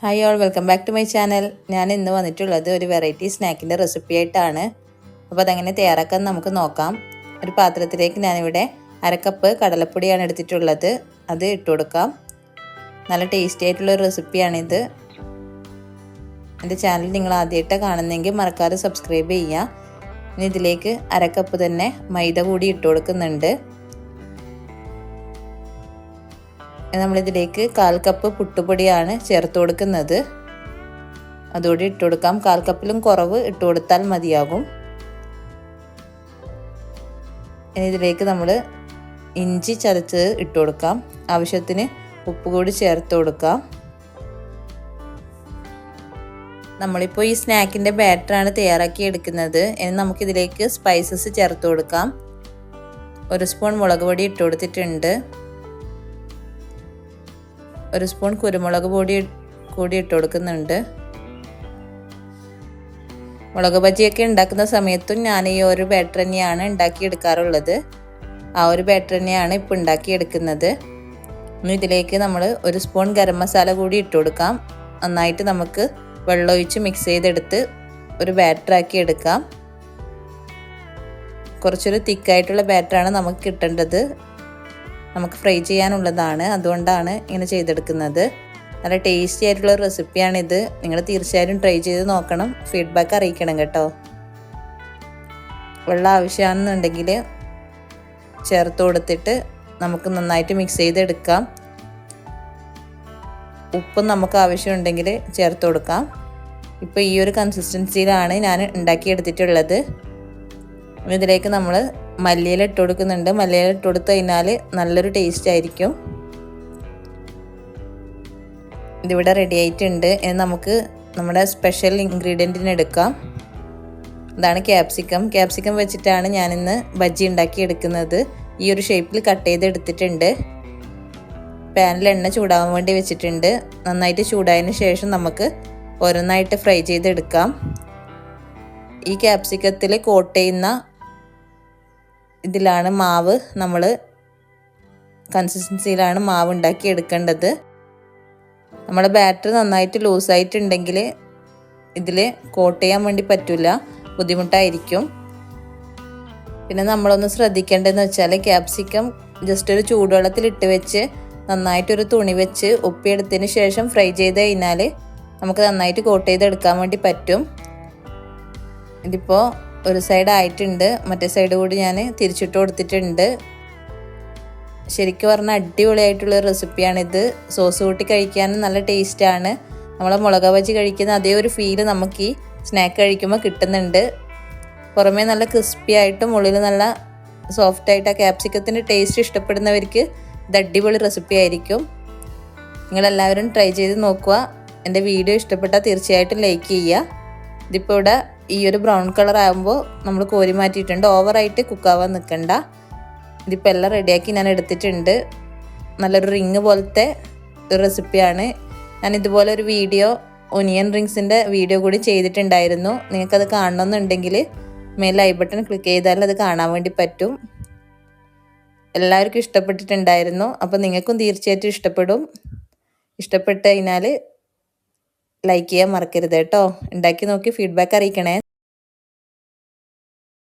Hi all, welcome back to my channel. ഞാൻ ഇന്ന് വന്നിട്ടുള്ളത് ഒരു വെറൈറ്റി സ്നാക്കിൻ്റെ റെസിപ്പി ആയിട്ടാണ്. അപ്പോൾ അതെങ്ങനെ തയ്യാറാക്കാൻ നമുക്ക് നോക്കാം. ഒരു പാത്രത്തിലേക്ക് ഞാനിവിടെ 1/2 കപ്പ് കടലപ്പൊടിയാണ് എടുത്തിട്ടുള്ളത്. അത് ഇട്ട് കൊടുക്കാം. നല്ല ടേസ്റ്റി ആയിട്ടുള്ളൊരു റെസിപ്പിയാണിത്. എൻ്റെ ചാനൽ നിങ്ങൾ ആദ്യമായിട്ട് കാണുന്നെങ്കിൽ മറക്കാതെ സബ്സ്ക്രൈബ് ചെയ്യുക. ഇനി ഇതിലേക്ക് 1/2 കപ്പ് തന്നെ മൈദ കൂടി ഇട്ട് കൊടുക്കുന്നുണ്ട്. നമ്മളിതിലേക്ക് 1/4 കപ്പ് പുട്ടുപൊടിയാണ് ചേർത്ത് കൊടുക്കുന്നത്. അതുകൂടി ഇട്ട് കൊടുക്കാം. 1/4 കപ്പിലും കുറവ് ഇട്ട് കൊടുത്താൽ മതിയാകും. ഇനി ഇതിലേക്ക് നമ്മൾ ഇഞ്ചി ചതച്ചത് ഇട്ട് കൊടുക്കാം. ആവശ്യത്തിന് ഉപ്പ് കൂടി ചേർത്ത് കൊടുക്കാം. നമ്മളിപ്പോൾ ഈ സ്നാക്കിൻ്റെ ബാറ്ററാണ് തയ്യാറാക്കി എടുക്കുന്നത്. ഇനി നമുക്കിതിലേക്ക് സ്പൈസസ് ചേർത്ത് കൊടുക്കാം. 1 സ്പൂൺ മുളക് പൊടി ഇട്ട് കൊടുത്തിട്ടുണ്ട്. 1 സ്പൂൺ കുരുമുളക് പൊടി കൂടി ഇട്ട് കൊടുക്കുന്നുണ്ട്. മുളക് ബജിയൊക്കെ ഉണ്ടാക്കുന്ന സമയത്തും ഞാൻ ഈ ഒരു ബാറ്റർ തന്നെയാണ് ഉണ്ടാക്കിയെടുക്കാറുള്ളത്. ആ ഒരു ബാറ്റർ തന്നെയാണ് ഇപ്പോൾ ഉണ്ടാക്കിയെടുക്കുന്നത്. ഇനി ഇതിലേക്ക് നമ്മൾ 1 സ്പൂൺ ഗരം മസാല കൂടി ഇട്ട് കൊടുക്കാം. നന്നായിട്ട് നമുക്ക് വെള്ളമൊഴിച്ച് മിക്സ് ചെയ്തെടുത്ത് ഒരു ബാറ്ററാക്കി എടുക്കാം. കുറച്ചൊരു തിക്കായിട്ടുള്ള ബാറ്ററാണ് നമുക്ക് കിട്ടേണ്ടത്. നമുക്ക് ഫ്രൈ ചെയ്യാനുള്ളതാണ്, അതുകൊണ്ടാണ് ഇങ്ങനെ ചെയ്തെടുക്കുന്നത്. നല്ല ടേസ്റ്റി ആയിട്ടുള്ള റെസിപ്പിയാണിത്. നിങ്ങൾ തീർച്ചയായും ട്രൈ ചെയ്ത് നോക്കണം. ഫീഡ്ബാക്ക് അറിയിക്കണം കേട്ടോ. വെള്ളം ആവശ്യമാണെന്നുണ്ടെങ്കിൽ ചേർത്ത് കൊടുത്തിട്ട് നമുക്ക് നന്നായിട്ട് മിക്സ് ചെയ്തെടുക്കാം. ഉപ്പും നമുക്ക് ആവശ്യമുണ്ടെങ്കിൽ ചേർത്ത് കൊടുക്കാം. ഇപ്പോൾ ഈ ഒരു കൺസിസ്റ്റൻസിയിലാണ് ഞാൻ ഉണ്ടാക്കിയെടുത്തിട്ടുള്ളത്. ഇതിലേക്ക് നമ്മൾ മല്ലിയില ഇട്ട് കൊടുക്കുന്നുണ്ട്. മല്ലിയില ഇട്ട് കൊടുത്തു കഴിഞ്ഞാൽ നല്ലൊരു ടേസ്റ്റ് ആയിരിക്കും. ഇതിവിടെ റെഡി ആയിട്ടുണ്ട്. ഇനി നമുക്ക് നമ്മുടെ സ്പെഷ്യൽ ഇൻഗ്രീഡിയൻറ്റിന് എടുക്കാം. അതാണ് ക്യാപ്സിക്കം വെച്ചിട്ടാണ് ഞാനിന്ന് ബജ്ജി ഉണ്ടാക്കി എടുക്കുന്നത്. ഈ ഒരു ഷേപ്പിൽ കട്ട് ചെയ്തെടുത്തിട്ടുണ്ട്. പാനിൽ എണ്ണ ചൂടാവാൻ വേണ്ടി വെച്ചിട്ടുണ്ട്. നന്നായിട്ട് ചൂടായതിന് ശേഷം നമുക്ക് ഓരോന്നായിട്ട് ഫ്രൈ ചെയ്തെടുക്കാം. ഈ ക്യാപ്സിക്കത്തിൽ കോട്ട് ചെയ്യുന്ന ഇതിലാണ് മാവ്, നമ്മൾ കൺസിസ്റ്റൻസിയിലാണ് മാവ് ഉണ്ടാക്കി എടുക്കേണ്ടത്. നമ്മുടെ ബാറ്റർ നന്നായിട്ട് ലൂസായിട്ടുണ്ടെങ്കിൽ ഇതിൽ കോട്ട് ചെയ്യാൻ വേണ്ടി പറ്റില്ല, ബുദ്ധിമുട്ടായിരിക്കും. പിന്നെ നമ്മളൊന്ന് ശ്രദ്ധിക്കേണ്ടതെന്ന് വെച്ചാൽ ക്യാപ്സിക്കം ജസ്റ്റ് ഒരു ചൂടുവെള്ളത്തിൽ ഇട്ട് വെച്ച് നന്നായിട്ടൊരു തുണി വെച്ച് ഒപ്പിയെടുത്തതിന് ശേഷം ഫ്രൈ ചെയ്ത് കഴിഞ്ഞാൽ നമുക്ക് നന്നായിട്ട് കോട്ട് ചെയ്തെടുക്കാൻ വേണ്ടി പറ്റും. ഇതിപ്പോൾ ഒരു സൈഡ് ആയിട്ടുണ്ട്, മറ്റേ സൈഡ് കൂടി ഞാൻ തിരിച്ചിട്ട് കൊടുത്തിട്ടുണ്ട്. ശരിക്കും പറഞ്ഞാൽ അടിപൊളിയായിട്ടുള്ള റെസിപ്പിയാണിത്. സോസ് കൂട്ടി കഴിക്കാനും നല്ല ടേസ്റ്റാണ്. നമ്മളെ മുളക് ബജി കഴിക്കുന്ന അതേ ഒരു ഫീല് നമുക്ക് ഈ സ്നാക്ക് കഴിക്കുമ്പോൾ കിട്ടുന്നുണ്ട്. പുറമേ നല്ല ക്രിസ്പി ആയിട്ടും ഉള്ളിൽ നല്ല സോഫ്റ്റായിട്ട് ആ ക്യാപ്സിക്കത്തിൻ്റെ ടേസ്റ്റ് ഇഷ്ടപ്പെടുന്നവർക്ക് ഇത് അടിപൊളി റെസിപ്പി ആയിരിക്കും. നിങ്ങളെല്ലാവരും ട്രൈ ചെയ്ത് നോക്കുക. എൻ്റെ വീഡിയോ ഇഷ്ടപ്പെട്ടാൽ തീർച്ചയായിട്ടും ലൈക്ക് ചെയ്യുക. ഇതിപ്പോൾ ഇവിടെ ഈ ഒരു ബ്രൗൺ കളർ ആകുമ്പോൾ നമ്മൾ കോരി മാറ്റിയിട്ടുണ്ട്. ഓവറായിട്ട് കുക്കാവാൻ നിൽക്കണ്ട. ഇതിപ്പോൾ എല്ലാം റെഡിയാക്കി ഞാൻ എടുത്തിട്ടുണ്ട്. നല്ലൊരു റിങ് പോലത്തെ ഒരു റെസിപ്പിയാണ്. ഞാൻ ഇതുപോലെ ഒരു വീഡിയോ ഒനിയൻ റിങ്സിൻ്റെ വീഡിയോ കൂടി ചെയ്തിട്ടുണ്ടായിരുന്നു. നിങ്ങൾക്കത് കാണണമെന്നുണ്ടെങ്കിൽ മേലെ ഐ ബട്ടൺ ക്ലിക്ക് ചെയ്താൽ അത് കാണാൻ വേണ്ടി പറ്റും. എല്ലാവർക്കും ഇഷ്ടപ്പെട്ടിട്ടുണ്ടായിരുന്നു. അപ്പോൾ നിങ്ങൾക്കും തീർച്ചയായിട്ടും ഇഷ്ടപ്പെടും. ഇഷ്ടപ്പെട്ട് കഴിഞ്ഞാൽ ലൈക്ക് ചെയ്യാൻ മറക്കരുത് കേട്ടോ. ഉണ്ടാക്കി നോക്കി ഫീഡ്ബാക്ക് അറിയിക്കണേ.